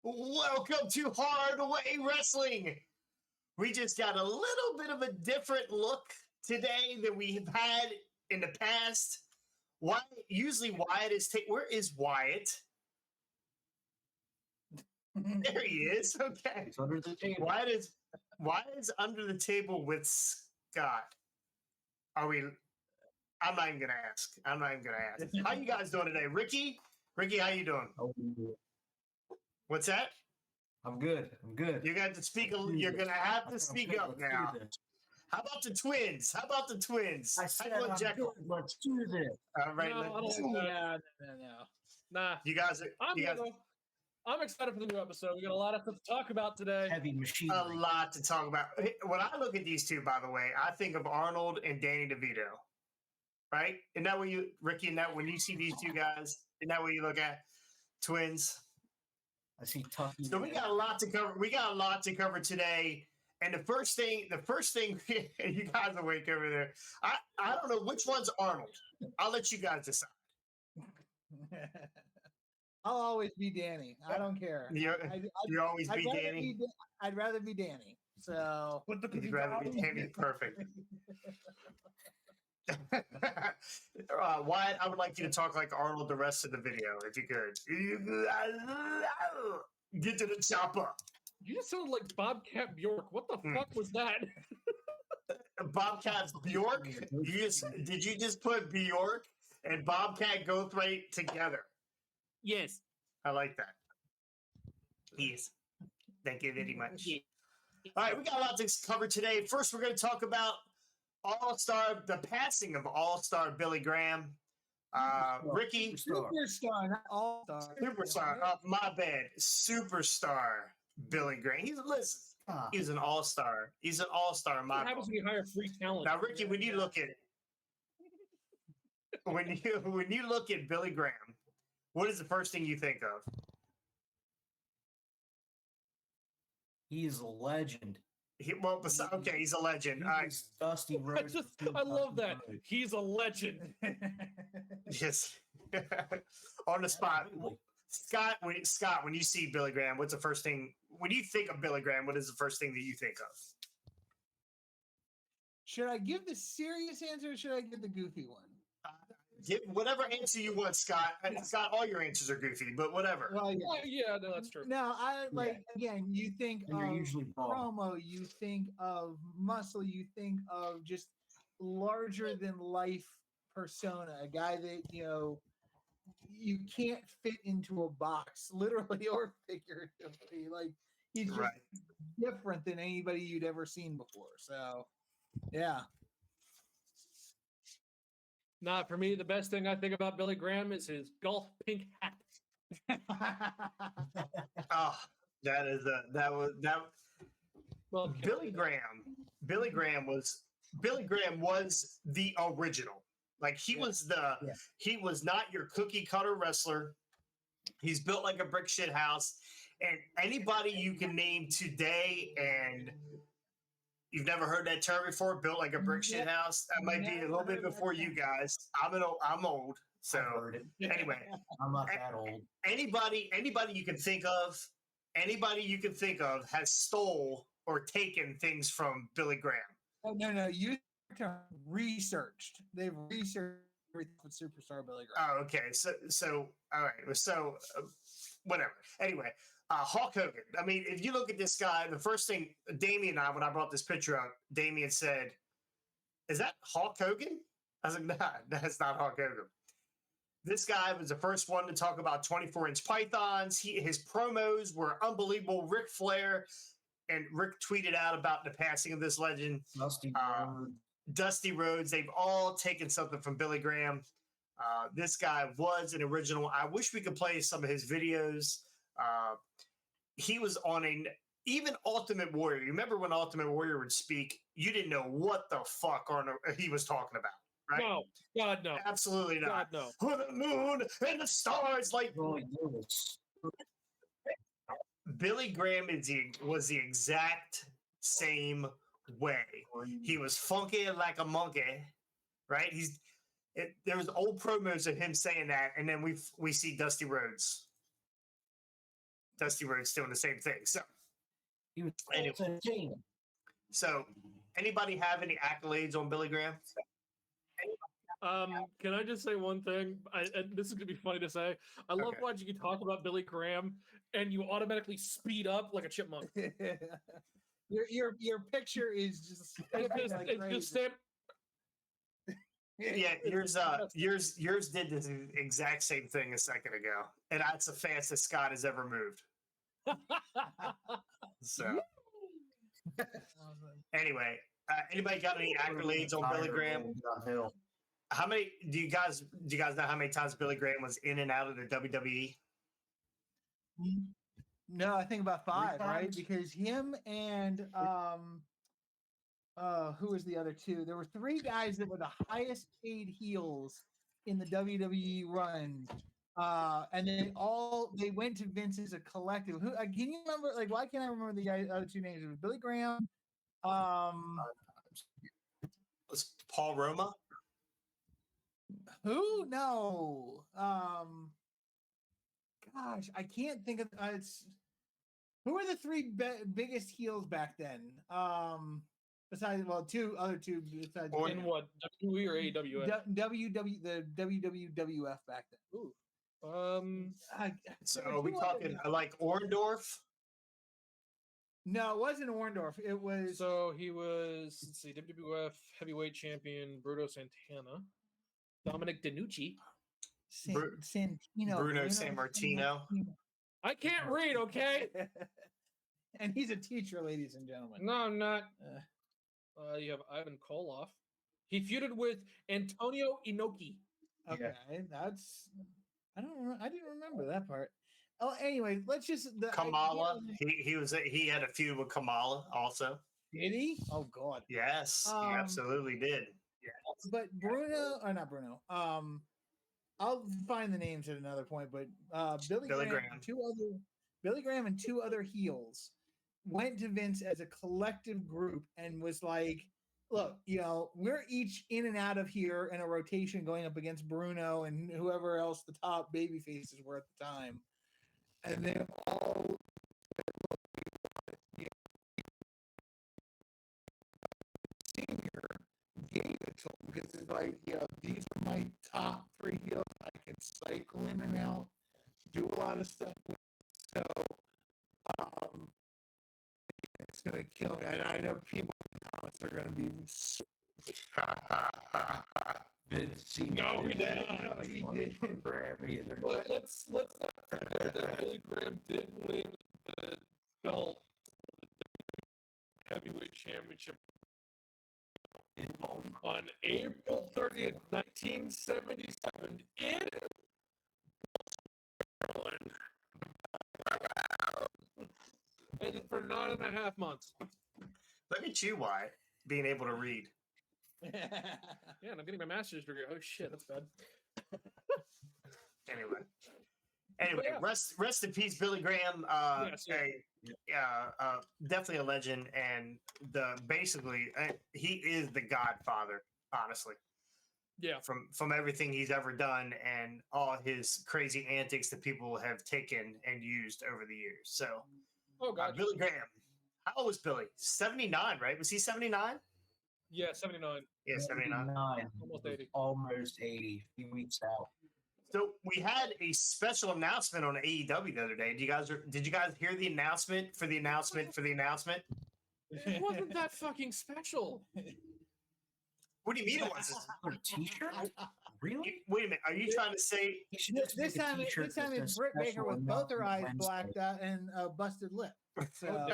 Welcome to Hard Way Wrestling. We just got a little bit of a different look today than we've had in the past. Usually Wyatt is where is Wyatt? There he is. Okay. It's under the table. Wyatt is under the table with Scott. I'm not even gonna ask. How you guys doing today? Ricky, how you doing? What's that? I'm good. You got to speak. You're gonna have to speak up now. How about the twins? I said, let's do this. All right. No. Nah. You guys. I'm excited for the new episode. We got a lot of stuff to talk about today. Heavy machine. A lot to talk about. When I look at these two, by the way, I think of Arnold and Danny DeVito. Right? Isn't that what you, Ricky? And that when you see these two guys, isn't that what you look at? Twins. I see Tucky. So we got a lot to cover. Today. And the first thing, you guys are awake over there. I don't know which one's Arnold. I'll let you guys decide. I'll always be Danny. I don't care. You always be Danny? I'd rather be Danny. So you'd rather be Danny? Perfect. Wyatt, I would like you to talk like Arnold the rest of the video, if you could. Get to the chopper. You just sound like Bobcat Bjork. What the fuck was that? Bobcat Bjork? Did you just put Bjork and Bobcat Goldthwait together? Yes. I like that. Yes. Thank you very much. Yeah. All right, we got a lot to cover today. First, we're going to talk about the passing of All-Star Billy Graham. Ricky. Superstar, not All-Star. Superstar. My bad. Superstar Billy Graham. He's an all-star. He's an all-star. What happens when you hire free talent? Now, Ricky, when you look at Billy Graham, what is the first thing you think of? He is a legend. He's a legend. He's Dusty Rhodes. I love that. He's a legend. Yes. On the spot. Scott, when you see Billy Graham, what's the first thing? When you think of Billy Graham, what is the first thing that you think of? Should I give the serious answer or should I give the goofy one? Give whatever answer you want, Scott. Scott, all your answers are goofy, but whatever. Well, yeah, no, that's true. No, again, you think And of usually promo, you think of muscle, you think of just larger than life persona, a guy that, you can't fit into a box, literally or figuratively. Like, he's just different than anybody you'd ever seen before. So, yeah. Not for me. The best thing I think about Billy Graham is his golf pink hat. Oh, that was. Billy Graham was the original. Like he was not your cookie cutter wrestler. He's built like a brick shit house. And anybody you can name today, and you've never heard that term before, built like a brick shit house. That might be a little bit before you guys. I'm old. So anyway, I'm not that old. Anybody you can think of has stole or taken things from Billy Graham. Oh, no, you researched. They've researched everything with Superstar Billy Graham. Oh, okay. So all right. So whatever. Anyway, Hulk Hogan. I mean, if you look at this guy, the first thing Damien and I, when I brought this picture up, Damien said, "Is that Hulk Hogan?" I was like, "Nah, that's not Hulk Hogan." This guy was the first one to talk about 24-inch pythons. His promos were unbelievable. Ric Flair and Rick tweeted out about the passing of this legend. Dusty Rhodes. They've all taken something from Billy Graham. This guy was an original. I wish we could play some of his videos. He was on even Ultimate Warrior. You remember when Ultimate Warrior would speak? You didn't know what the fuck he was talking about. Right? No, God, no. Absolutely not. God, no. For the moon and the stars, like Billy Graham was the exact same way. He was funky like a monkey, right? There was old promos of him saying that, and then we see Dusty Rhodes. Dusty Rhodes doing the same thing. So He was Anyway. 17. so anybody have any accolades on Billy Graham? Can I just say one thing? And this is gonna be funny to say. I love Okay. watching you talk about Billy Graham, and you automatically speed up like a chipmunk. your picture is just It's just Sam. Yeah, It's yours did this exact same thing a second ago, and that's the fastest Scott has ever moved. So anyway, anybody got any accolades on Billy Graham? Hill. How many do you guys know how many times Billy Graham was in and out of the WWE? No, I think about 5, right? times? Because him and who was the other two? There were 3 guys that were the highest paid heels in the WWE run. And they went to Vince as a collective. Who can you remember? Like, why can't I remember the other 2 names? It was Billy Graham. Was Paul Roma? Who? No. Gosh, I can't think of. It's who are the 3 biggest heels back then? Besides, well, 2 other 2 besides. In what, WWE or AEW? The WWF back then. Ooh. So are we talking like Orndorff? No, it wasn't Orndorff. It was. So he was, let's see, WWF heavyweight champion Bruno Santana, Dominic DeNucci. Santino. Bruno Sammartino. I can't read, okay? And he's a teacher, ladies and gentlemen. No, I'm not. You have Ivan Koloff. He feuded with Antonio Inoki. Okay, that's. I didn't remember that part. Oh, anyway, let's just Kamala. He had a feud with Kamala also. Did he? Oh God. Yes, he absolutely did. But Bruno, or not Bruno. I'll find the names at another point. But Billy Graham. Billy Graham and 2 other heels went to Vince as a collective group and was like, look, we're each in and out of here in a rotation going up against Bruno and whoever else the top baby faces were at the time. And then all senior gave it to him because it's like, these are my top 3 heels. I can cycle in and out, do a lot of stuff with. So it's gonna kill me. And I know people in the comments are gonna be No, he didn't. But let's not forget that Billy Graham did win the belt heavyweight championship on April 30th, 1977 in Maryland. And for 9.5 months. Look at you, Wyatt, being able to read. Yeah, and I'm getting my master's degree. Oh shit, that's bad. Anyway, Yeah. rest in peace, Billy Graham. Definitely a legend, and he is the godfather, honestly. Yeah. From everything he's ever done and all his crazy antics that people have taken and used over the years. So, Billy Graham. How old was Billy? 79, right? Was he 79? Yeah, 79. Yeah, 79. Almost 80. Almost 80. A few weeks out. So we had a special announcement on AEW the other day. Did you guys hear the announcement for the announcement for the announcement? It wasn't that fucking special. What do you mean it wasn't? A t-shirt? Really? Wait a minute. Are you trying to say this time it's Britt Baker with both her eyes blacked out and a busted lip? So,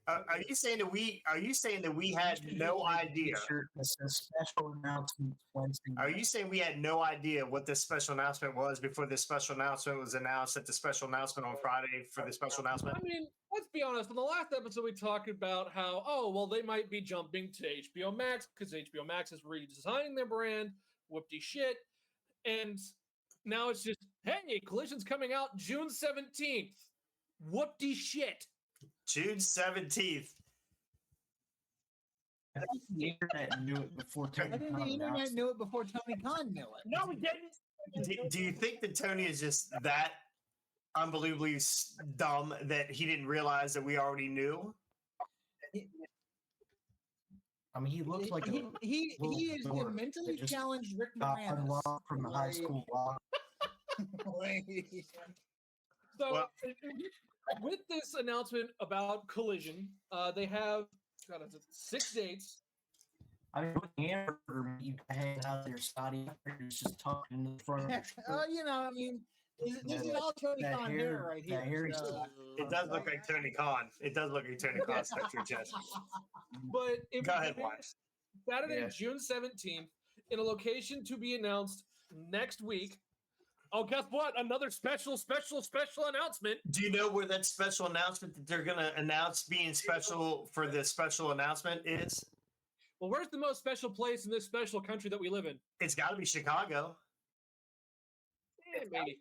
are you saying that we had no idea? It's a special announcement Wednesday. Are you saying we had no idea what this special announcement was before this special announcement was announced at the special announcement on Friday for the special announcement? I mean, let's be honest. In the last episode, we talked about how, they might be jumping to HBO Max because HBO Max is redesigning their brand. Whoopty shit. And now it's just, hey, Collision's coming out June 17th. Whoopty shit. June 17th. I think the internet knew it before Tony Khan. The internet knew it before Tony Khan knew it. No, we didn't. Do you think that Tony is just that unbelievably dumb that he didn't realize that we already knew. I mean, he looks like he is the dork mentally that just challenged Rick got Moranis. unlocked from the high school lock. So Well- with this announcement about Collision, they have 6 dates. I mean, with the hamburger, you hang out there, Scotty. He's just talking in the front of the shirt. You know, I mean, this is all Tony that Khan hair- hair right that here. hair so- It does look like Tony Khan. It does look like Tony Khan stuck to your chest. But it Go ahead, premieres Wise. Saturday, Yeah. June 17th, in a location to be announced next week. Oh, guess what? Another special announcement. Do you know where that special announcement that they're going to announce being special for the special announcement is? Well, where's the most special place in this special country that we live in? It's got to be Chicago. Maybe.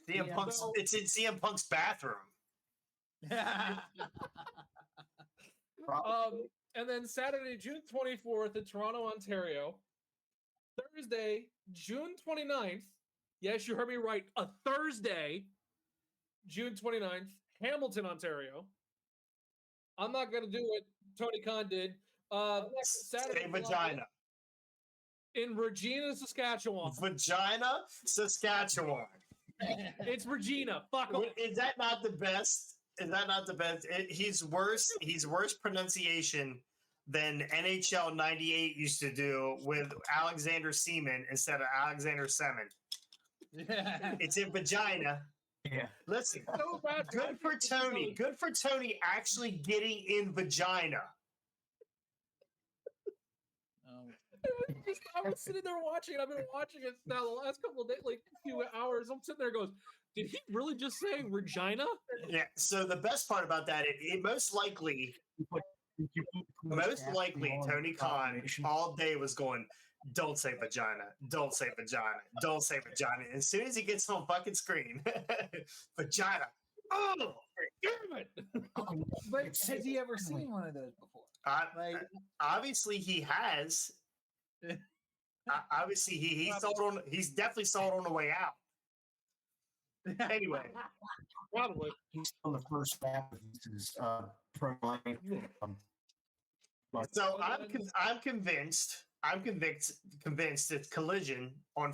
CM Punk's, it's in CM Punk's bathroom. And then Saturday, June 24th in Toronto, Ontario. Thursday, June 29th. Yes, you heard me right. A Thursday, June 29th, Hamilton, Ontario. I'm not going to do what Tony Khan did. Saturday, Say vagina. in Regina, Saskatchewan. Vagina, Saskatchewan. It's Regina. Fuck off. Is that not the best? Is that not the best? He's worse. He's worse pronunciation than NHL '98 used to do with Alexander Seaman instead of Alexander Semin. It's in vagina. Yeah. Listen, So bad. good for Tony. Good for Tony actually getting in vagina. I was sitting there watching it. I've been watching it now the last couple of days, like a few hours. I'm sitting there goes, did he really just say Regina? Yeah. So the best part about that, it most likely Tony Khan all day was going, don't say vagina, don't say vagina, don't say vagina. As soon as he gets on fucking screen, vagina. Oh, damn it. But has he ever seen one of those before? Like, Obviously he has. Obviously he's definitely saw it on the way out. Anyway, Probably. He's on the first lap of his pro life. so I'm convinced that Collision on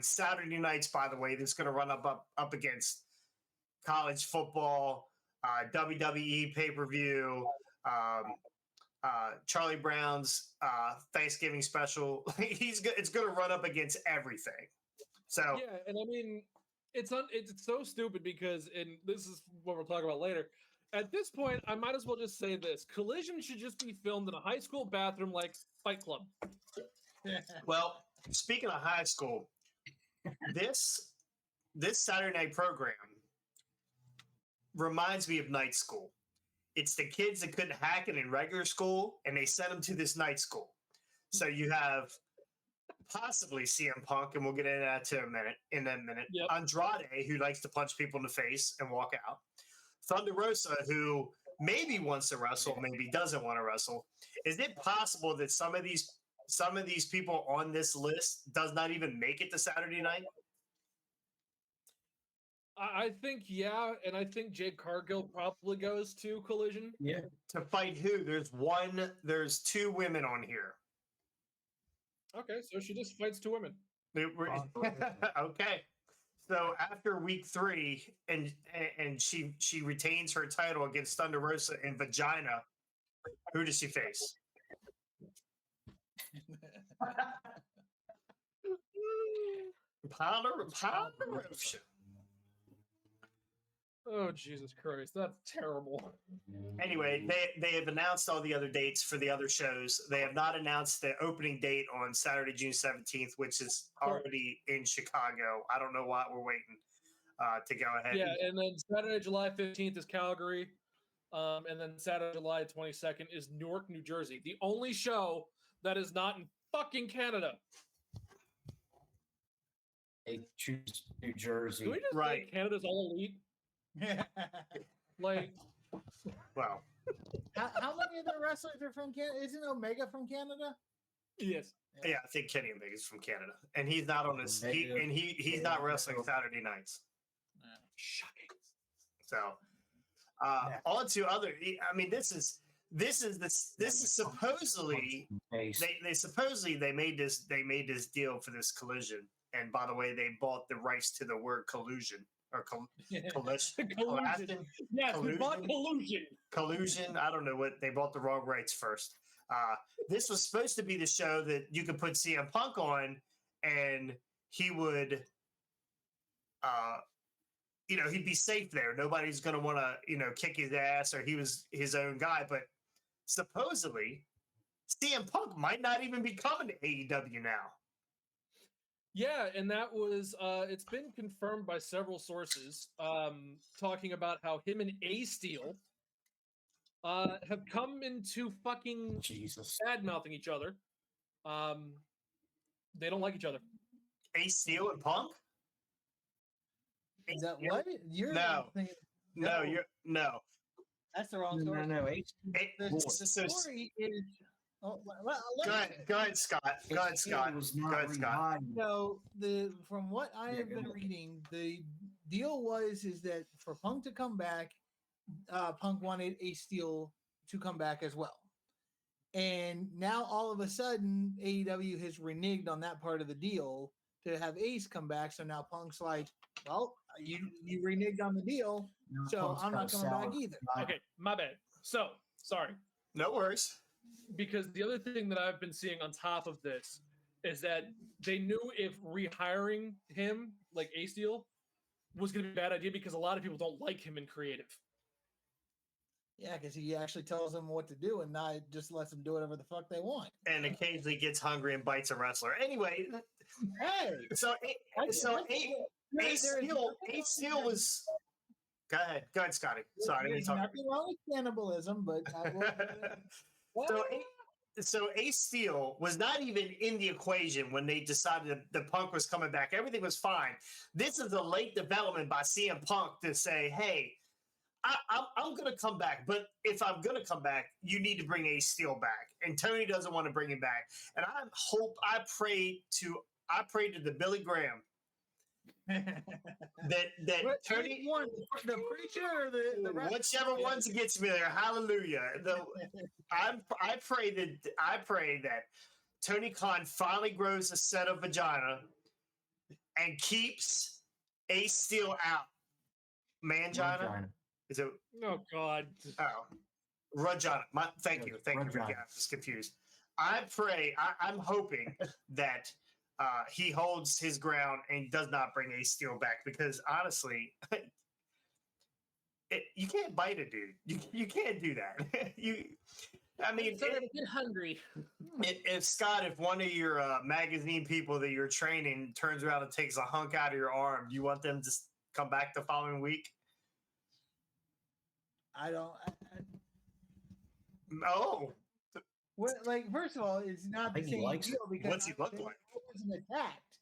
Saturday nights, by the way, that's going to run up against college football, WWE pay-per-view, Charlie Brown's Thanksgiving special. It's going to run up against everything. So Yeah, and I mean, it's so stupid because, and this is what we'll talk about later. At this point, I might as well just say this: Collision should just be filmed in a high school bathroom, like Fight Club. well, speaking of high school, this Saturday night program reminds me of night school. It's the kids that couldn't hack it in regular school, and they sent them to this night school. So you have possibly CM Punk, and we'll get into that in a minute. Yep. Andrade, who likes to punch people in the face and walk out. Thunder Rosa, who maybe wants to wrestle, maybe doesn't want to wrestle. Is it possible that some of these people on this list does not even make it to Saturday night? I think, yeah, and I think Jade Cargill probably goes to Collision. Yeah. To fight who? There's two women on here. Okay, so she just fights 2 women. Okay. So after week 3, and she retains her title against Thunder Rosa in Vagina, who does she face? Ponderosa. Oh, Jesus Christ, that's terrible. Anyway, they have announced all the other dates for the other shows. They have not announced the opening date on Saturday, June 17th, which is already in Chicago. I don't know why we're waiting to go ahead. Yeah, and then Saturday, July 15th is Calgary. And then Saturday, July 22nd is Newark, New Jersey. The only show that is not in fucking Canada. They choose New Jersey. Do we just Right. think Canada's all elite? Like, Well, how many of the wrestlers are from Canada? Isn't Omega from Canada? yes. yeah, I think Kenny Omega's from Canada, and he's not on this. He's not wrestling Saturday nights. Shocking. So, on to other. I mean, this is supposedly they made this deal for this collision. And by the way, they bought the rights to the word collusion or collision. Collusion. Yes, we bought collusion. Collusion. I don't know what they bought the wrong rights first. This was supposed to be the show that you could put CM Punk on, and he would, he'd be safe there. Nobody's going to want to, kick his ass, or he was his own guy. But supposedly, CM Punk might not even be coming to AEW now. Yeah, and that was it's been confirmed by several sources talking about how him and A-Steel have come into fucking bad-mouthing each other. They don't like each other. A-Steel and Punk? Is that what? No. No. That's the wrong story. No. The story is. Oh, well, go ahead, Scott. Go ahead, Scott. So from what I have been reading, the deal is that for Punk to come back, Punk wanted A-Steel to come back as well. And now all of a sudden, AEW has reneged on that part of the deal to have Ace come back. So now Punk's like, well, you reneged on the deal, so I'm not coming back either. Okay, my bad. So, sorry. No worries. Because the other thing that I've been seeing on top of this is that they knew if rehiring him, like A-Steel, was going to be a bad idea because a lot of people don't like him in creative. Yeah, because he actually tells them what to do and not just lets them do whatever the fuck they want. And occasionally gets hungry and bites a wrestler. Anyway, hey, A-Steel was. Go ahead, Scotty. Sorry, there's nothing wrong with cannibalism, but I will. So A-Steel was not even in the equation when they decided the Punk was coming back. Everything was fine. This is a late development by CM Punk to say, hey, I'm going to come back, but if I'm going to come back, you need to bring Ace-Steel back. And Tony doesn't want to bring him back. And I pray to the Billy Graham that Tony, the preacher or the whichever ones gets me there, hallelujah. I pray that Tony Khan finally grows a set of vagina and keeps Ace-Steel out. Mangina? Is it? Oh God! Oh, Rajana. Thank you. Yeah, I was confused. I'm hoping that he holds his ground and does not bring Ace-Steel back because honestly, you can't bite a dude. You can't do that. Get hungry. If one of your magazine people that you're training turns around and takes a hunk out of your arm, do you want them to come back the following week? I don't. No. First of all, it's not the same deal because what's he look like? He wasn't attacked,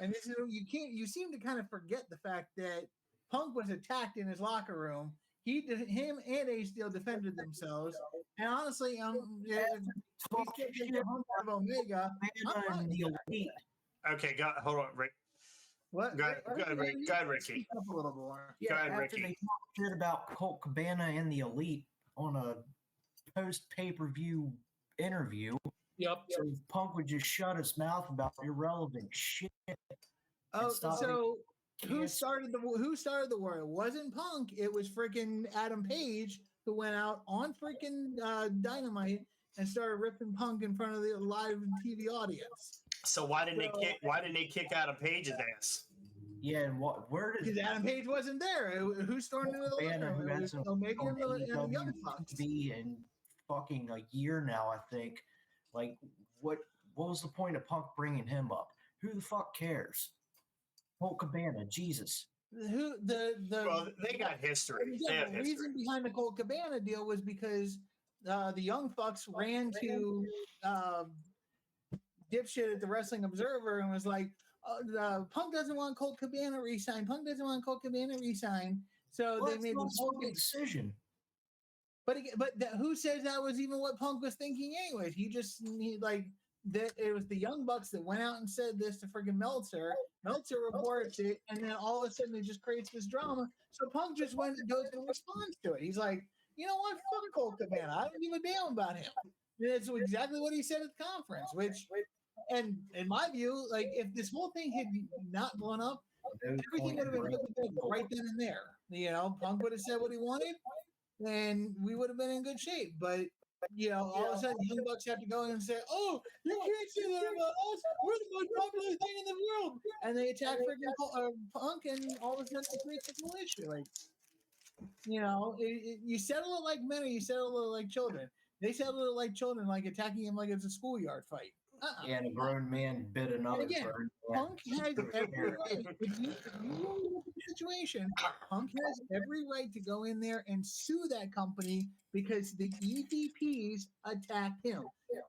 and this is you seem to kind of forget the fact that Punk was attacked in his locker room. Him and Ace-Steel defended themselves, and honestly, Omega. Okay, hold on, Rick. What? Go ahead, Ricky. A little more. Yeah, Go ahead, after Ricky. they talked shit about Colt Cabana and the Elite on a post pay-per-view interview. Yep. So Punk would just shut his mouth about irrelevant shit. Oh, so who started the war? It wasn't Punk. It was freaking Adam Page who went out on freaking Dynamite and started ripping Punk in front of the live TV audience. So why didn't they kick Adam Page's ass? Yeah, and where did? Because Adam Page wasn't there. Who stormed into the locker room? It was Omega and the Young Bucks. Be in fucking a year now, I think. Like, what was the point of Punk bringing him up? Who the fuck cares? Colt Cabana, Jesus. Well, they got history. The reason behind the Colt Cabana deal was because the Young Bucks ran to dipshit at the Wrestling Observer and was like, Punk doesn't want Colt Cabana re-signed. Punk doesn't want Colt Cabana re-signed. So they made this whole big decision. But who says that was even what Punk was thinking anyways? He that it was the Young Bucks that went out and said this to freaking Meltzer. Meltzer reports it, and then all of a sudden it just creates this drama. So Punk just went and goes and responds to it. He's like, you know what? Fuck Colt Cabana. I don't give a damn about him. And it's exactly what he said at the conference, which, and in my view, like if this whole thing had not blown up, everything would have been put to bed right then and there. You know, Punk would have said what he wanted, and we would have been in good shape. But you know, all of a sudden, Young Bucks have to go in and say, "Oh, you can't say that about us. We're the most popular thing in the world," and they attack freaking Punk, and all of a sudden, it creates a whole issue. Like, you know, you settle it like men, or you settle it like children. They settle it like children, like attacking him like it's a schoolyard fight. And a grown man bit another again, grown man. Punk has every right. If you look at the situation, Punk has every right to go in there and sue that company because the EVPs attacked him.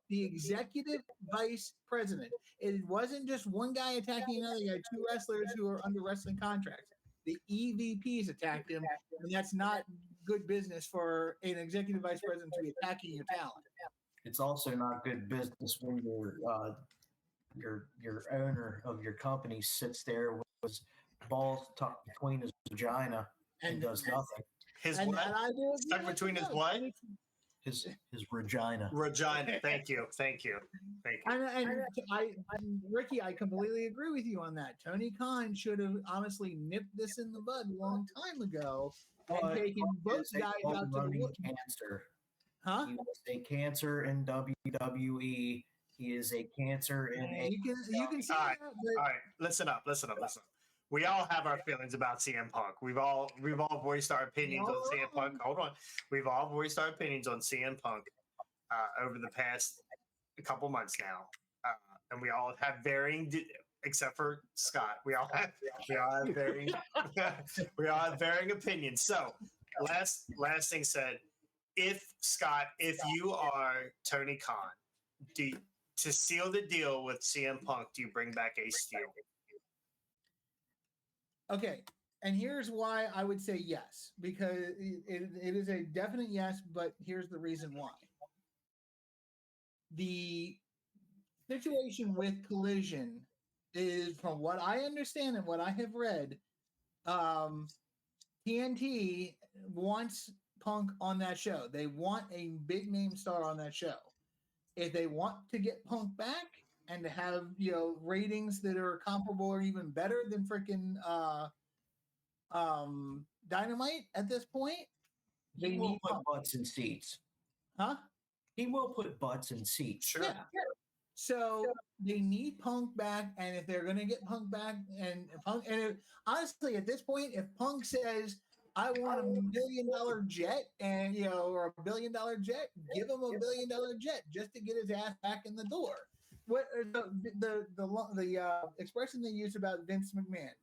The executive vice president. It wasn't just one guy attacking another guy, two wrestlers who are under wrestling contracts. The EVPs attacked him, and that's not good business for an executive vice president to be attacking your talent. It's also not good business when your owner of your company sits there with his balls tucked between his vagina and does nothing. His what? Stuck between his what? His Regina. Regina. Thank you. And Ricky, I completely agree with you on that. Tony Khan should have honestly nipped this in the bud a long time ago and taken both guys out to the cancer. Huh? He was a cancer in WWE. He is a cancer in a. You can see all right, that. All right, listen up. We all have our feelings about CM Punk. We've all voiced our opinions on CM Punk. Hold on, we've all voiced our opinions on CM Punk over the past couple months now, and we all have varying. Except for Scott, we all have varying we all have varying opinions. So, last thing said. If you are Tony Khan, to seal the deal with CM Punk, do you bring back Ace Steel? Okay, and here's why I would say yes, because it is a definite yes, but here's the reason why. The situation with Collision is, from what I understand and what I have read, TNT wants Punk on that show. They want a big name star on that show. If they want to get Punk back and to have, you know, ratings that are comparable or even better than freaking Dynamite at this point, they will need put Punk. butts in seats. Huh? He will put butts in seats. Sure. Yeah. So they need Punk back, and if they're going to get Punk back, honestly, at this point, if Punk says, I want $1 million jet, and or $1 billion jet, give him $1 billion jet just to get his ass back in the door. What the expression they use about Vince McMahon?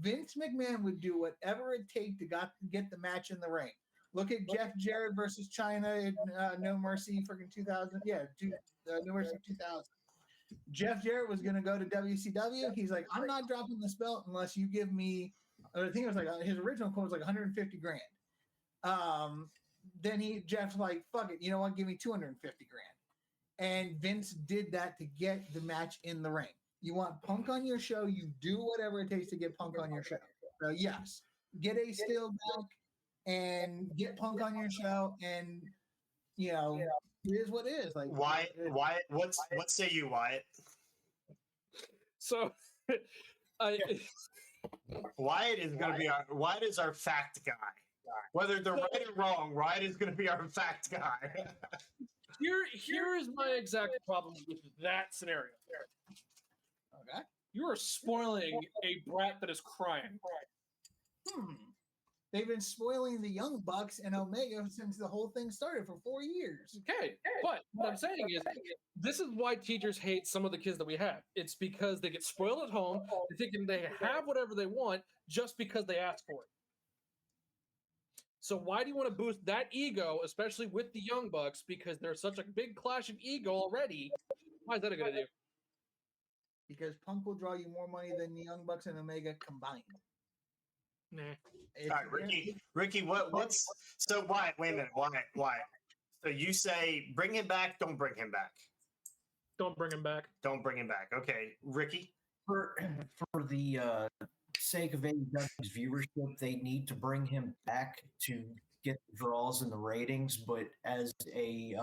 Vince McMahon would do whatever it takes to get the match in the ring. Look at Jeff Jarrett versus China in No Mercy freaking 2000. Yeah, No Mercy 2000. Jeff Jarrett was going to go to WCW. He's like, I'm not dropping this belt unless you give me. I think it was like his original quote was like 150 grand. Then Jeff's like, fuck it, you know what? Give me 250 grand. And Vince did that to get the match in the ring. You want Punk on your show, you do whatever it takes to get Punk on your show. So yes, get Ace Steel back and get Punk on your show, and it is what it is. Like Wyatt, what say you, Wyatt? So Wyatt is our fact guy. Whether they're right or wrong, Wyatt is going to be our fact guy. Here is my exact problem with that scenario. Okay. You are spoiling a brat that is crying. They've been spoiling the Young Bucks and Omega since the whole thing started for 4 years. Okay, but what I'm saying is, this is why teachers hate some of the kids that we have. It's because they get spoiled at home, thinking they have whatever they want just because they ask for it. So why do you want to boost that ego, especially with the Young Bucks, because there's such a big clash of ego already? Why is that a good idea? Because Punk will draw you more money than the Young Bucks and Omega combined. Nah. All right, Ricky, what's so Wyatt? Wait a minute, Wyatt. So you say bring him back? Don't bring him back. Don't bring him back. Don't bring him back. Okay, Ricky. For the sake of AEW's viewership, they need to bring him back to get the draws and the ratings. But as a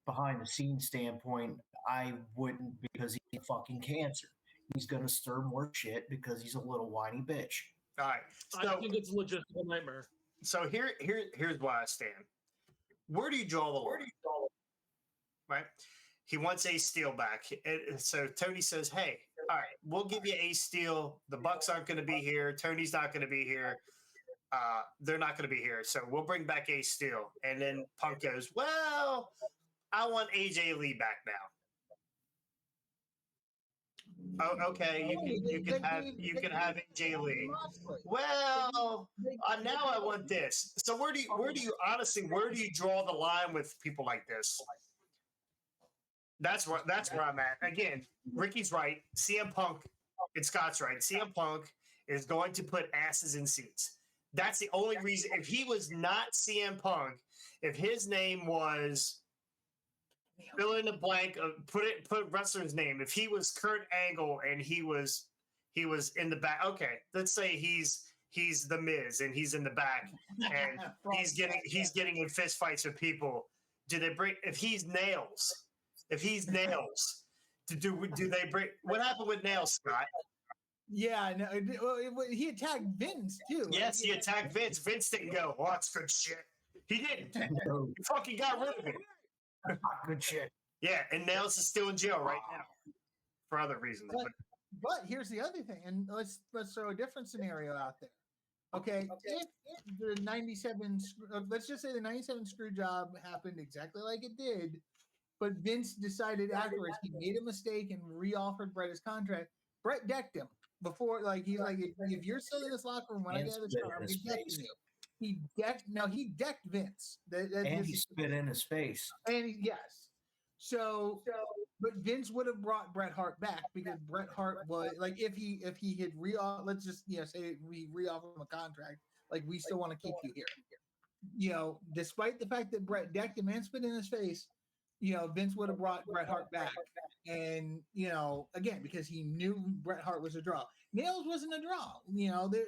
behind the scenes standpoint, I wouldn't, because he's a fucking cancer. He's gonna stir more shit because he's a little whiny bitch. All right. I So, think it's a logistical nightmare. so here's where I stand. Where do you draw the line? Right? He wants Ace Steel back. So Tony says, hey, all right, we'll give you Ace Steel. The Bucks aren't going to be here. Tony's not going to be here. They're not going to be here. So we'll bring back Ace Steel. And then Punk goes, well, I want AJ Lee back now. Oh, okay, you can have AJ Lee. Well, now I want this. So where do you draw the line with people like this? That's where I'm at. Again, Ricky's right. CM Punk and Scott's right. CM Punk is going to put asses in seats. That's the only reason. If he was not CM Punk, if his name was fill in the blank, put wrestler's name. If he was Kurt Angle and he was in the back. Okay, let's say he's the Miz and he's in the back and he's getting in fist fights with people. Do they bring if he's Nails? If he's Nails, do they bring? What happened with Nails, Scott? Yeah, no, he attacked Vince too. Yes, he attacked Vince. Vince didn't go, oh, that's good shit. He didn't. He fucking got rid of him. Good shit. Yeah, and Nails is still in jail right now for other reasons. But here's the other thing, and let's throw a different scenario out there. Okay, if the 97, let's just say the 97 screw job happened exactly like it did, but Vince decided afterwards he made a mistake and re-offered Brett his contract. Brett decked him before, if you're still in this locker room when I get out of this car, I'm decking you. He decked Vince. And he spit in his face. Yes. So, but Vince would have brought Bret Hart back because Bret Hart was if he had let's just say we re-offer him a contract, we still want to keep you here. Despite the fact that Bret decked him and spit in his face, Vince would have brought Bret Hart back, and again because he knew Bret Hart was a draw. Nails wasn't a draw. They're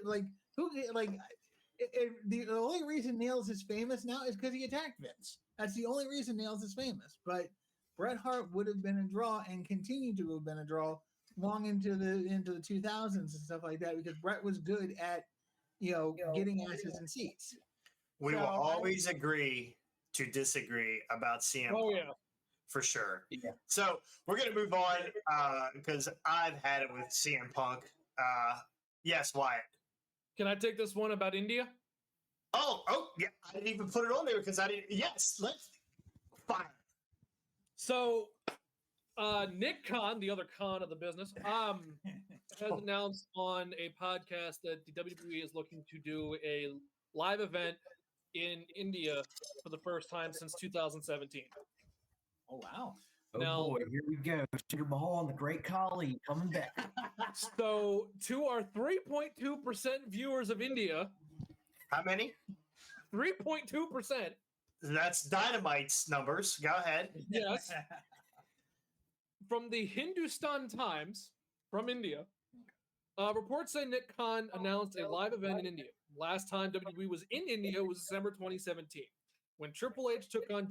the only reason Nails is famous now is because he attacked Vince. That's the only reason Nails is famous. But Bret Hart would have been a draw and continued to have been a draw long into the 2000s and stuff like that because Bret was good at getting asses in seats. We will always agree to disagree about CM. Oh yeah, for sure. Yeah. So we're gonna move on because I've had it with CM Punk. Yes, Wyatt. Can I take this one about India? Oh, yeah. I didn't even put it on there because I didn't. Yes, let's fire. So, Nick Khan, the other Khan of the business, has announced on a podcast that the WWE is looking to do a live event in India for the first time since 2017. Oh wow! Oh Now, boy, here we go. Jinder Mahal and the Great Khali coming back. So, to our 3.2% viewers of India, how many? 3.2%. That's Dynamite's numbers. Go ahead. Yes. From the Hindustan Times from India, reports say Nick Khan announced a live event in India. Last time WWE was in India was December 2017 when Triple H took on.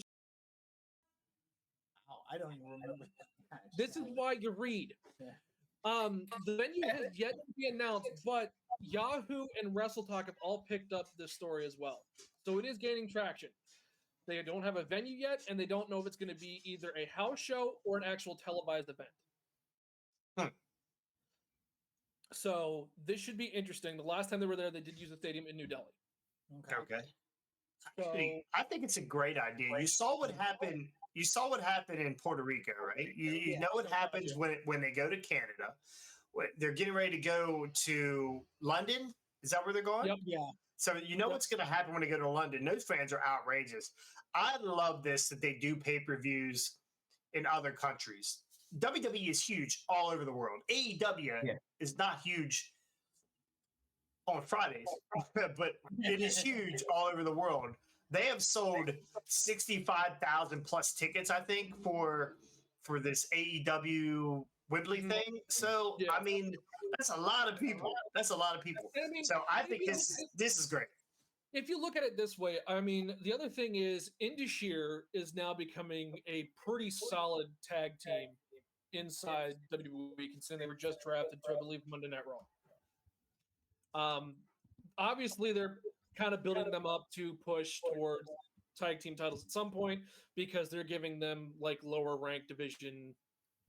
I don't even remember. This is why you read. The venue has yet to be announced, but Yahoo and WrestleTalk have all picked up this story as well. So it is gaining traction. They don't have a venue yet, and they don't know if it's going to be either a house show or an actual televised event. So this should be interesting. The last time they were there, they did use a stadium in New Delhi. Okay. So, Actually, I think it's a great idea. You saw what happened. You saw what happened in Puerto Rico, right? You know what happens when they go to Canada. They're getting ready to go to London. Is that where they're going? Yep. Yeah. So you know what's going to happen when they go to London. Those fans are outrageous. I love this that they do pay-per-views in other countries. WWE is huge all over the world. AEW is not huge on Fridays, but it is huge all over the world. They have sold 65,000 plus tickets, I think, for for this AEW Whibley thing. So Yeah. I mean, that's a lot of people. That's a lot of people. I mean, So I if think you this is great. if you look at it this way, I mean, the other thing is Indus is now becoming a pretty solid tag team inside WWE, considering they were just drafted to, I believe, Monday Night Raw. Obviously, they're kind of building them up to push towards tag team titles at some point because they're giving them like lower ranked division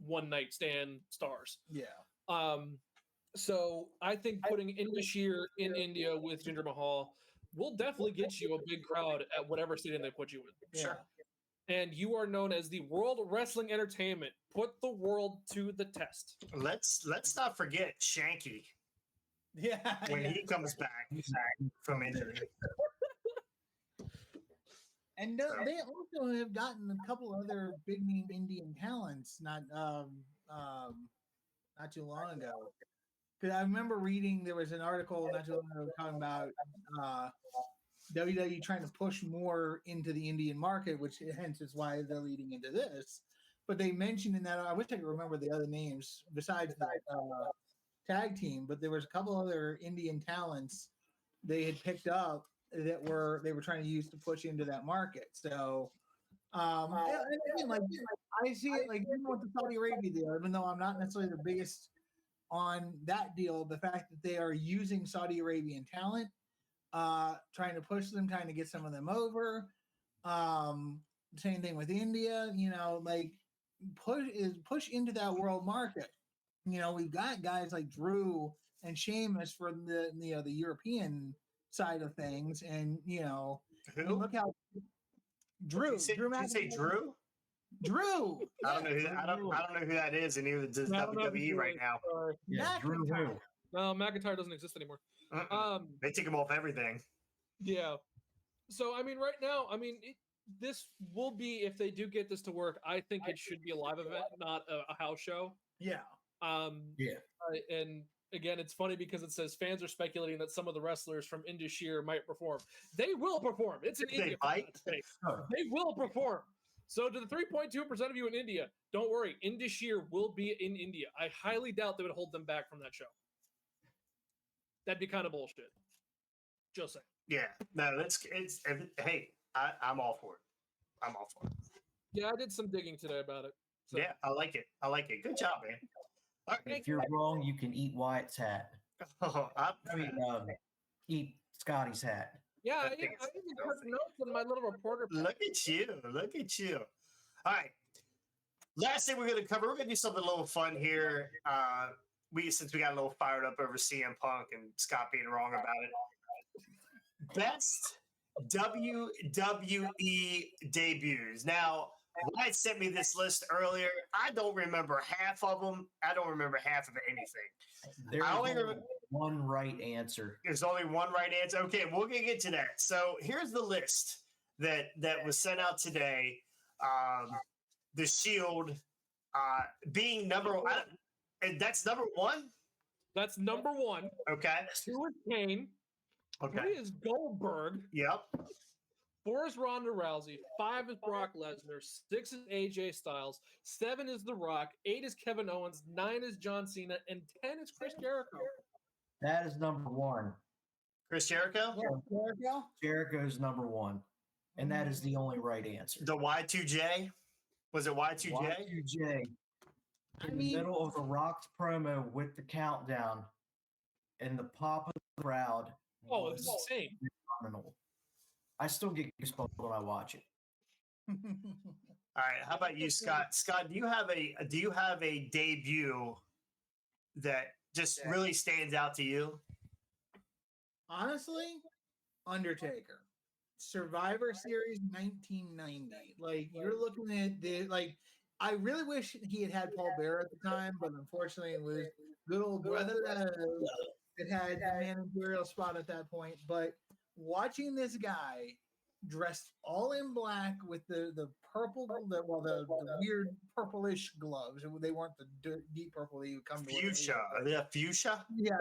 one night stand stars. Yeah. So I think putting Indus in India with Jinder Mahal will definitely get you a big crowd at whatever stadium they put you in. Sure. And you are known as the World Wrestling Entertainment. Put the world to the test. Let's not forget Shanky Yeah. when yeah. he comes back from injury. And they also have gotten a couple other big name Indian talents not too long ago. Because I remember reading there was an article not too long ago talking about WWE trying to push more into the Indian market, which hence is why they're leading into this. But they mentioned in that, I wish I could remember the other names besides that tag team, but there was a couple other Indian talents they had picked up that they were trying to use to push into that market. So and again, like I see it like even with the Saudi Arabia deal, even though I'm not necessarily the biggest on that deal, the fact that they are using Saudi Arabian talent, trying to push them, trying to get some of them over. Same thing with India, like push into that world market. We've got guys like Drew and Sheamus for the European side of things, and Who? look how Drew. Did you say Drew? Drew. I don't know who I don't know who that is, and neither does I don't know who WWE he right is. now. Yeah, Drew who? No, McIntyre doesn't exist anymore. They take him off everything. Yeah. So I mean, right now, I mean, this will be if they do get this to work. I think it should be a live event, not a house show. Yeah. And again, it's funny because it says fans are speculating that some of the wrestlers from Indus might perform. They will perform. It's in India. For God's sake. They will perform. So to the 3.2% of you in India, don't worry. Indus will be in India. I highly doubt they would hold them back from that show. That'd be kind of bullshit. Just saying. Yeah, no, hey, I'm all for it. I'm all for it. Yeah, I did some digging today about it. So. Yeah, I like it. Good job, man. All right. If you're wrong, you can eat Wyatt's hat. Eat Scotty's hat. Yeah, I I think even it's took filthy. notes in my little reporter. Look at you. All right. Last thing we're going to cover, we're going to do something a little fun here. Since we got a little fired up over CM Punk and Scott being wrong about it. Best WWE debuts. Now, Wyatt sent me this list earlier. I don't remember half of them. I don't remember half of anything. There's I only only remember one right answer. there's only one right answer. Okay, we're gonna get to that. So here's the list that was sent out today. The Shield being number one. And that's number one. That's number one. Okay. 2 is Kane. Okay. 3 is Goldberg. Yep. 4 is Ronda Rousey. 5 is Brock Lesnar. 6 is AJ Styles. 7 is The Rock. 8 is Kevin Owens. 9 is John Cena. And 10 is Chris Jericho. That is number one. Chris Jericho. Yeah, Jericho. Jericho's number one. And that is the only right answer. The Y2J. Was it Y2J? Y2J. In the middle of the Rock's promo with the countdown and the pop of the crowd. Oh, was it's insane. phenomenal. I still get goosebumps when I watch it. All right. How about you, Scott? Scott, do you have a debut that just really stands out to you? Honestly, Undertaker. Survivor Series 1990. Like you're looking at I really wish he had Paul Bearer at the time, but unfortunately it was good old brother that had the managerial spot at that point. But watching this guy dressed all in black with the purple, the weird purplish gloves. They weren't the deep purple that you would come to. Fuchsia. Are they a fuchsia? Yeah.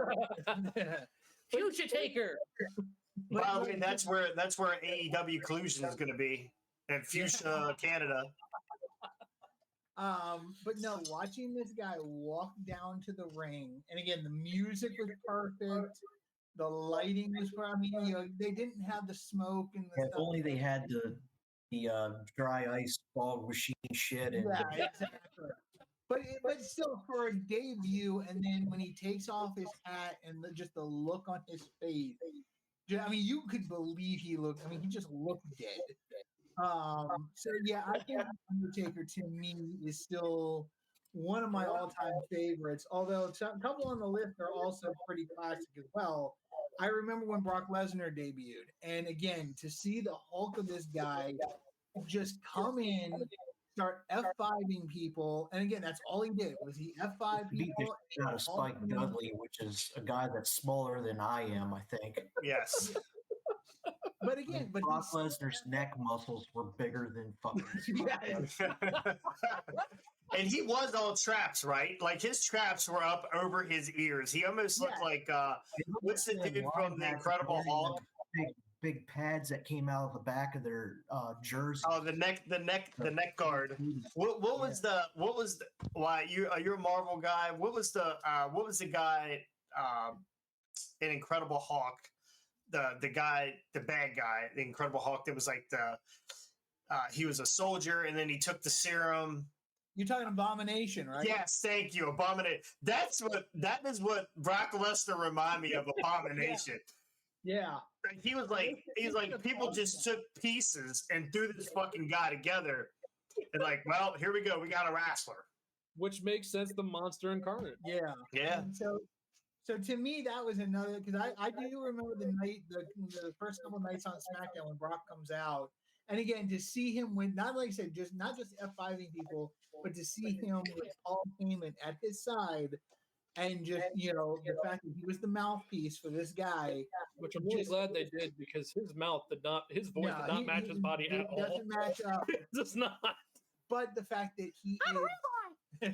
Future Taker. By the way, that's where AEW Collusion is going to be in Fuchsia, Canada. But no, watching this guy walk down to the ring, and again, the music was perfect. The lighting was perfect. I mean, they didn't have the smoke and the If stuff. only they had the dry ice fog machine shit and Yeah, exactly. But still, for a debut, and then when he takes off his hat and just the look on his face, I mean, you could believe he looked. I mean, he just looked dead. So yeah, I think Undertaker to me is still one of my all-time favorites. Although a couple on the list are also pretty classic as well. I remember when Brock Lesnar debuted, and again, to see the Hulk of this guy just come in, start F5ing people, and again, that's all he did was he F5 beat the people. shit out of Spike Dudley, which is a guy that's smaller than I am, I think. Yes. But again, but Brock Lesnar's neck muscles were bigger than fucking. yeah, And he was all traps, right? Like his traps were up over his ears. He almost looked like what's the dude from the Incredible Hulk? Big pads that came out of the back of their jersey. Oh, the neck guard. What was the why you're a Marvel guy? What was the guy in Incredible Hulk? The guy, the bad guy, the Incredible Hulk. That was like he was a soldier, and then he took the serum. you're talking Abomination, right? Yes, thank you, Abomination. That is what Brock Lesnar remind me of, Abomination. Yeah. He was like people just took pieces and threw this fucking guy together, and like, well, here we go, we got a wrestler. Which makes sense. The monster incarnate. Yeah. Yeah. And so to me, that was another, because I do remember the first couple nights on SmackDown when Brock comes out, and again to see him win, not like I said, not just F5ing people, but to see him with Paul Heyman at his side, and just the fact that he was the mouthpiece for this guy, Which I'm really glad they did, because his voice did not match his body at all. Doesn't match up. It does not. But the fact that he is.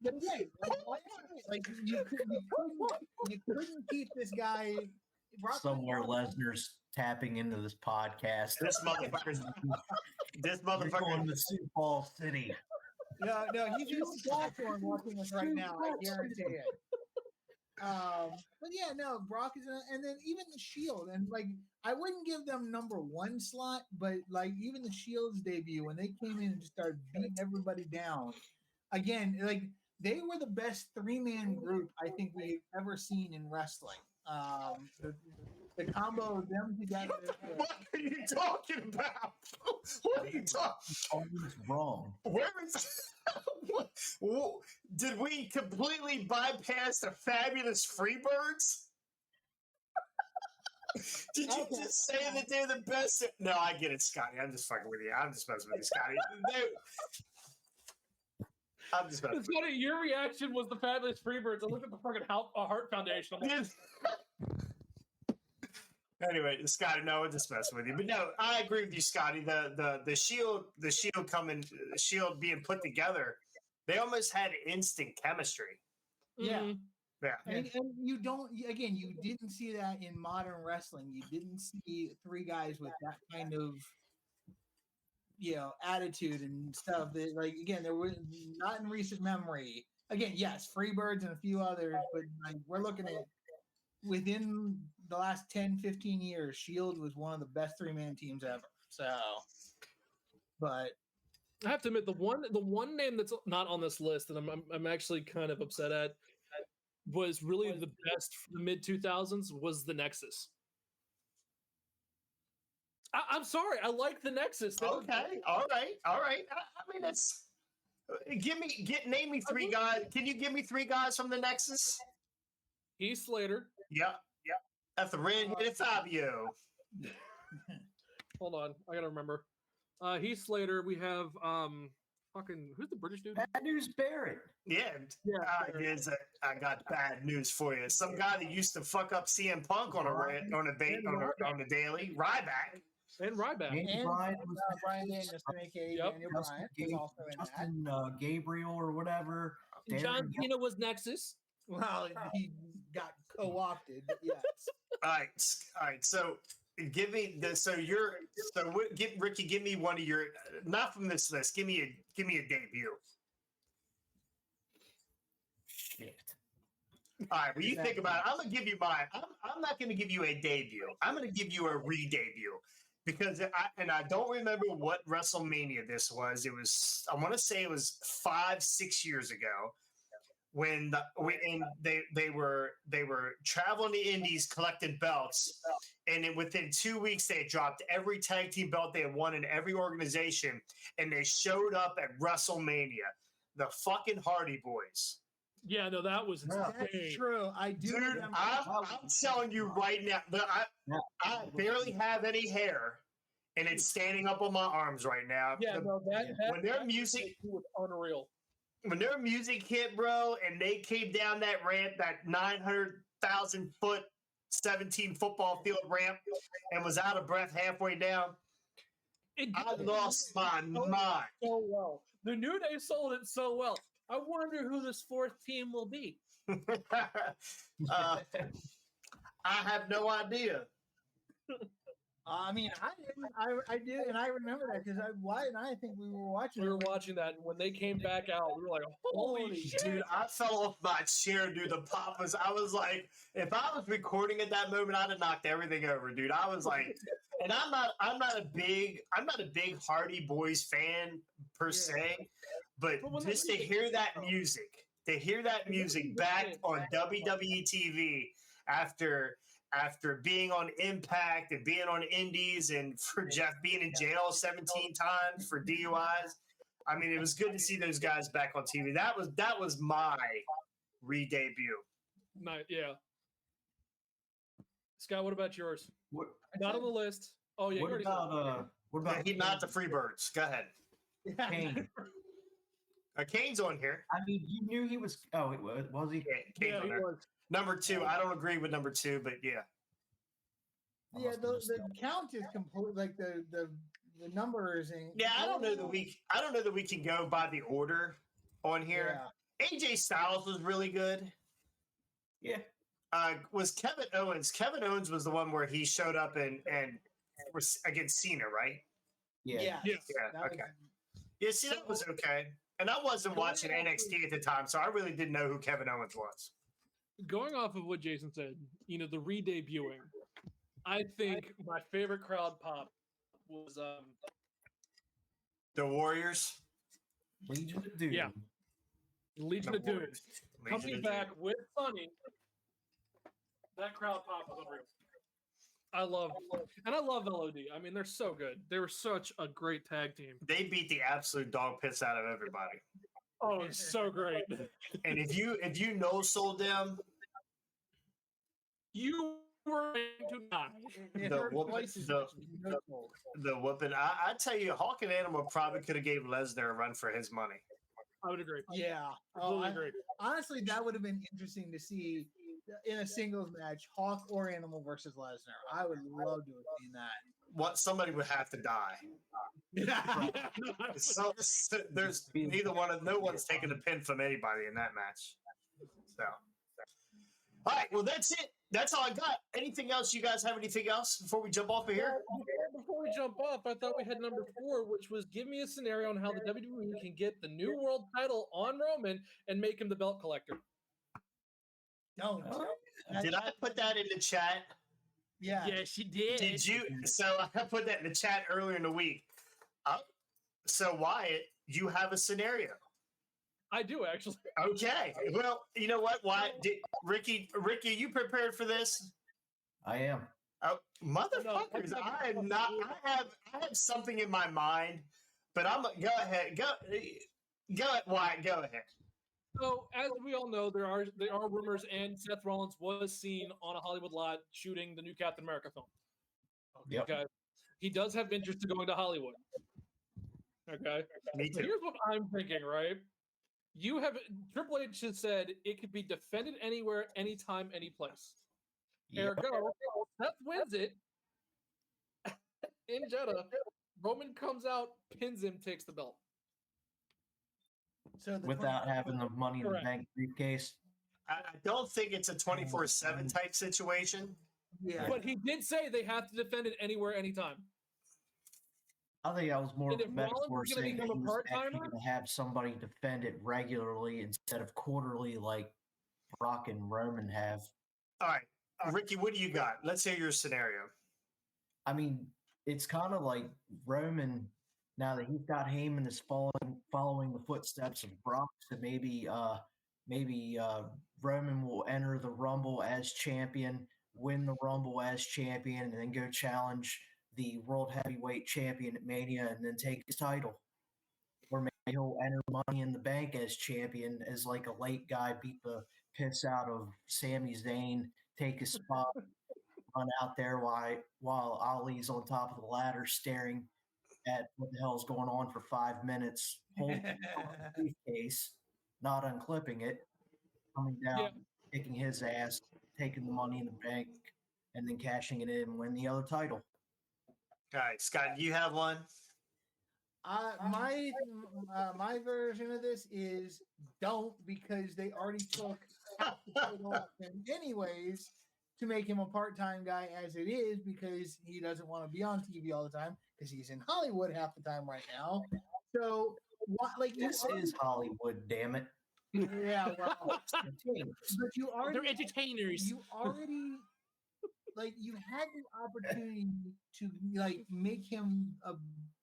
But again, like you couldn't keep this guy. Somewhere Lesnar's tapping into this podcast. This motherfucker's You're going to Sioux Falls City. No, he's in Scotland watching us right now. I guarantee it. But yeah, no, Brock is, and then even the Shield, and like I wouldn't give them number one slot, but like even the Shield's debut when they came in and just started beating everybody down. Again, like they were the best three-man group I think we've ever seen in wrestling. The combo of them together. What are you talking about? What are you talking? Always wrong. Where is? Did we completely bypass the fabulous Freebirds? Did you just say that they're the best? No, I get it, Scotty. I'm just fucking with you. I'm just messing with you, Scotty. I'm just messing. Scotty, your reaction was the fabulous Freebirds. I looked at the fucking Heart Foundation. I'm like, Anyway, Scotty, no, I'm just messing with you. But no, I agree with you, Scotty. The Shield being put together, they almost had instant chemistry. Yeah. mhm. Yeah. And you didn't see that in modern wrestling. You didn't see three guys with that kind of attitude and stuff. That, like, again, there was not in recent memory. Again, yes, Freebirds and a few others, but like we're looking at within the last 10, 15 years, Shield was one of the best three-man teams ever. So, but I have to admit, the one name that's not on this list, and I'm actually kind of upset at, was really the best for the mid 2000s was the Nexus. I'm sorry, I like the Nexus. Okay. All right. I mean, that's. Name me three guys. Can you give me three guys from the Nexus? Heath Slater. Yeah. Etherin and Fabio. Hold on, I gotta remember. Heath Slater. We have who's the British dude? Bad News Barrett. Yeah. I got bad news for you. Some guy that used to fuck up CM Punk on a daily. Ryback. And Ryback. And Bryan was Brian Danielson, aka Yep. Daniel Bryan, was also in that. Justin Gabriel or whatever. John Darren- Cena was Nexus. Well, he got co-opted, but yes. All right. So give me the Ricky, give me one of your, not from this list. Give me a debut. Shit. All right, well, you think about it. I'm gonna give you mine. I'm not gonna give you a debut. I'm gonna give you a re-debut because I don't remember what WrestleMania this was. It was, I want to say it was 5-6 years ago when they were traveling the Indies collecting belts, and then within 2 weeks they dropped every tag team belt they had won in every organization, and they showed up at WrestleMania. The fucking Hardy Boys. Yeah, no, that was Yeah. That's insane. true. I do. Dude, remember I'm telling you right now, I barely have any hair, and it's standing up on my arms right now. Yeah, no, that when their that music was unreal. when their music hit, bro, and they came down that ramp, that 900,000 foot, 17 football field ramp, and was out of breath halfway down, I lost my mind. So well. The New Day sold it so well. I wonder who this fourth team will be. I have no idea. I mean, I did, and I remember that because Wyatt and I think we were watching. We were it. watching that, and when they came back out, we were like, "Holy shit!" Dude, I fell off my chair, dude. The pop was, I was like, if I was recording at that moment, I'd have knocked everything over, dude. I was like, and I'm not a big Hardy Boys fan per se, but just to hear that music, back on WWE TV after being on Impact and being on Indies, and for Jeff being in jail 17 times for DUIs. I mean, it was good to see those guys back on TV. That was my re-debut. Yeah. Scott, what about yours? What, Not on the list. Oh yeah. what about He's not the Freebirds. Go ahead. Kane? Kane's on here. I mean, you knew he was. Oh, was he? Yeah, Kane's Yeah, on he there. was. Number 2. I don't agree with number 2, but yeah. Yeah, the count is complete. Like the numbers and Yeah, I don't know that we can go by the order on here. Yeah. AJ Styles was really good. Yeah. Was Kevin Owens? Kevin Owens was the one where he showed up and was against Cena, right? Yeah. Yeah. Yes. Yeah. That Okay. Yeah, see, that was okay. And I wasn't watching NXT at the time, so I really didn't know who Kevin Owens was. Going off of what Jason said, the re-debuting. I think my favorite crowd pop was The Warriors. Legion of Doom. Yeah. Legion The of Doom Warriors. coming Legion of back Doom. with Sunny. That crowd pop was unreal. I love LOD. I mean, they're so good. They were such a great tag team. They beat the absolute dog piss out of everybody. Oh, it's so great. And if you no sold them, You were to die. It The hurt whooping- twice as the- much as you know. the whooping. I tell you, Hawk and Animal probably could have gave Lesnar a run for his money. I would agree. Yeah. Completely I- agree. honestly, that would have been interesting to see in a singles match, Hawk or Animal versus Lesnar. I would love to have seen that. Somebody would have to die. So there's no one's taking a pin from anybody in that match. So, all right, well that's it. That's all I got. Anything else? You guys have anything else before we jump off of here? Before we jump off, I thought we had number 4, which was give me a scenario on how the WWE can get the new world title on Roman and make him the belt collector. Don't. Did I put that in the chat? Yeah. Yes, you did. Did you? So I put that in the chat earlier in the week. So Wyatt, you have a scenario. I do actually. Okay. Well, you know what? Ricky, are you prepared for this? I am. Oh, motherfuckers! I am not. I have something in my mind, but I'm. Go ahead. Go ahead, Wyatt. Go ahead. So, as we all know, there are rumors, and Seth Rollins was seen on a Hollywood lot shooting the new Captain America film. Yep. Okay, he does have interest in going to Hollywood. Okay, Me so too. here's what I'm thinking. Right, Triple H has said it could be defended anywhere, anytime, any place. Yep. Ergo, Seth wins it in Jeddah. Roman comes out, pins him, takes the belt. So the Without having the money in the Correct. bank briefcase. I don't think it's a 24/7 type situation. Yeah. But he did say they have to defend it anywhere, anytime. I think that was more And of a if Rollins metaphor is gonna saying that become he a was actually part-timer? going to have somebody defend it regularly instead of quarterly like Brock and Roman have. All right, Ricky, what do you got? Let's hear your scenario. I mean, it's kind of like Roman now that he's got Heyman is following the footsteps of Brock. So maybe Roman will enter the Rumble as champion, win the Rumble as champion, and then go challenge the World Heavyweight Champion at Mania, and then take his title. Or maybe he'll enter Money in the Bank as champion, as like a late guy, beat the piss out of Sami Zayn, take his spot, run out there while Ali's on top of the ladder staring at what the hell's going on for 5 minutes, holding the briefcase, not unclipping it, coming down, Yeah. kicking his ass, taking the Money in the Bank, and then cashing it in and win the other title. All right, Scott, do you have one? My version of this is don't, because they already took half the title off him anyways to make him a part-time guy as it is, because he doesn't want to be on TV all the time because he's in Hollywood half the time right now. So what, like This is Hollywood, damn it. yeah, well, but you already They're entertainers. you already like you had the opportunity to like make him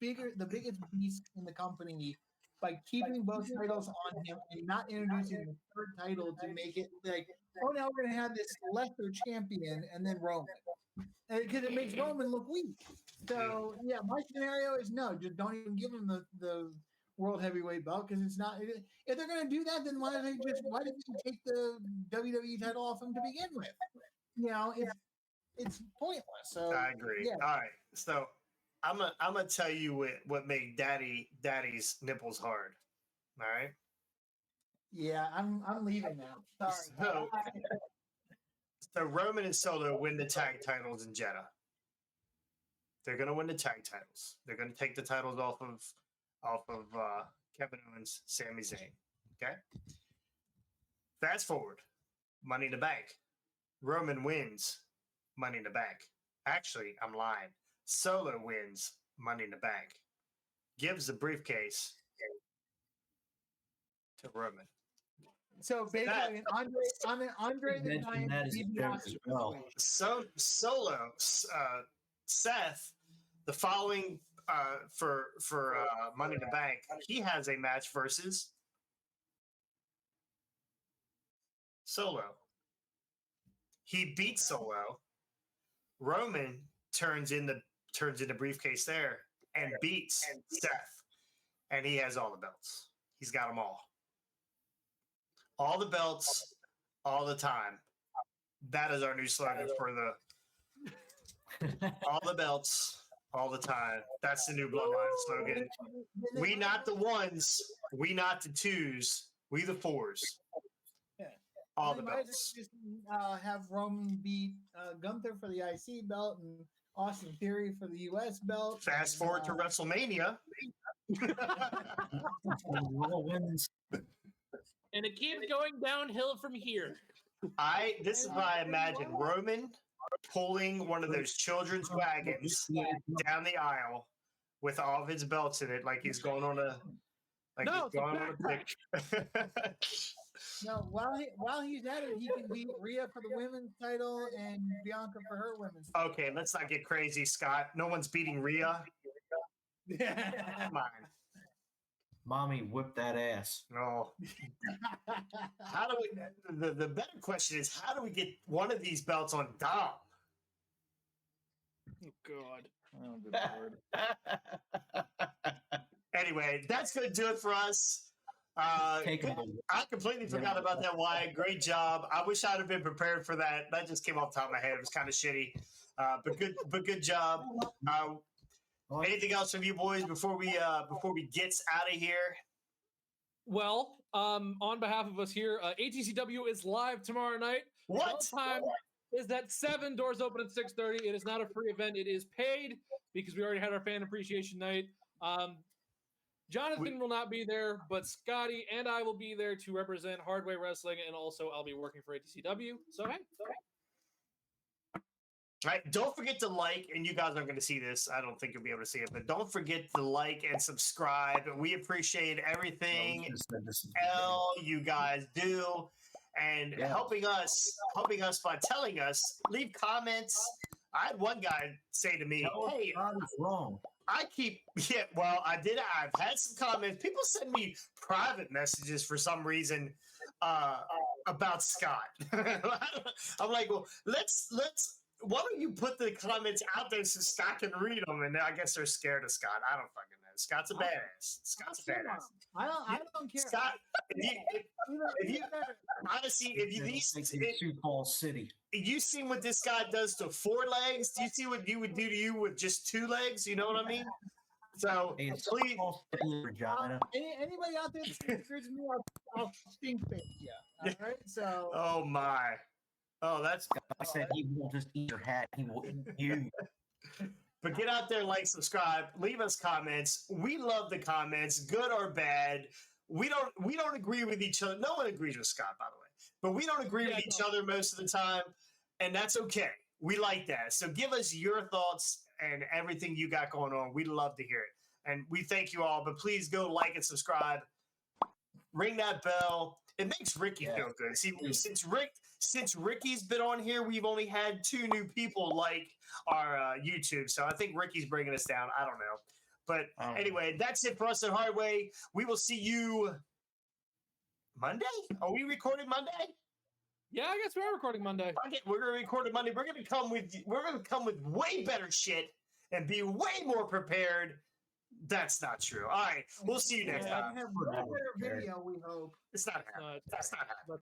the biggest beast in the company by keeping both titles on him and not introducing the third title to make it like, oh, now we're gonna have this lesser champion and then Roman, because it makes Roman look weak. So yeah, my scenario is no, just don't even give him the world heavyweight belt, because it's not. If they're gonna do that, then why didn't they take the WWE title off him to begin with? You know, it's pointless. So I agree. Yeah. All right, so I'm gonna tell you what made Daddy's nipples hard. All right. Yeah, I'm leaving now. Sorry. So Roman and Solo win the tag titles in Jeddah. They're gonna win the tag titles. They're gonna take the titles off of Kevin Owens, Sami Zayn. Okay. Fast forward, Money in the Bank. Roman wins Money in the Bank. Actually, I'm lying. Solo wins Money in the Bank. Gives the briefcase to Roman. So basically, Andre the Mention Giant that as a joke as DiBiase well. situation. Solo, Seth, the following for Money in the Bank, he has a match versus Solo. He beats Solo. Roman turns in the briefcase there and beats Seth, and he has all the belts. He's got them all the belts, all the time. That is our new slogan for the all the belts, all the time. That's the new Bloodline slogan. We not the ones, we not the twos, we the fours. Yeah. All They the might as belts. well just have Roman beat Gunther for the IC belt and Austin Theory for the US belt. Fast forward to WrestleMania. Raw Women's And it keeps going downhill from here. This is what I imagine Roman pulling one of those children's wagons down the aisle with all of his belts in it, like he's going on a No, it's a pick. No, while he's at it, he can beat Rhea for the women's title and Bianca for her women's title. Okay, let's not get crazy, Scott. No one's beating Rhea. Come on. Mommy whip that ass. No. How do we? The better question is, how do we get one of these belts on Dom? Oh, God. Oh, good lord. Anyway, that's going to do it for us. Take it away. I completely forgot about that, Wyatt. Great job. I wish I'd have been prepared for that. That just came off the top of my head. It was kind of shitty, but good job. Anything else from you boys before we gets out of here? Well, on behalf of us here, ATCW is live tomorrow night. What? Bell time is at 7, doors open at 6:30. It is not a free event. It is paid because we already had our fan appreciation night. Jonathan will not be there, but Scotty and I will be there to represent Hardway Wrestling, and also I'll be working for ATCW. So, hey. Right. Don't forget to like, and you guys aren't going to see this. I don't think you'll be able to see it, but don't forget to like and subscribe. We appreciate everything you guys do, and helping us by telling us. Leave comments. I had one guy say to me, "Hey, God is wrong." I keep well, I did. I've had some comments. People send me private messages for some reason about Scott. I'm like, well, let's. Why don't you put the comments out there so Scott can read them? And I guess they're scared of Scott. I don't fucking know. Scott's a badass. Scott's a badass. I don't care. Scott, if you honestly, Sioux Falls City. You seen what this guy does to 4 legs? Do you see what you would do to you with just 2 legs? You know what I mean? So please, anybody out there that screws me, I'll stink face you. All right, so. Oh my. Oh, that's. I said he won't just eat your hat; he will eat you. But get out there, like, subscribe, leave us comments. We love the comments, good or bad. We don't agree with each other. No one agrees with Scott, by the way. But we don't agree with each other most of the time, and that's okay. We like that. So give us your thoughts and everything you got going on. We'd love to hear it. And we thank you all, but please go like and subscribe. Ring that bell. It makes Ricky feel good. See, since Ricky's been on here, we've only had 2 new people like our YouTube. So I think Ricky's bringing us down. I don't know. But anyway, that's it for us at Hardway. We will see you Monday. Are we recording Monday? Yeah, I guess we are recording Monday. Okay, we're gonna record it Monday. We're gonna come with way better shit and be way more prepared. That's not true. All right, we'll see you next time. Video, we hope. It's not happening. That's not happening.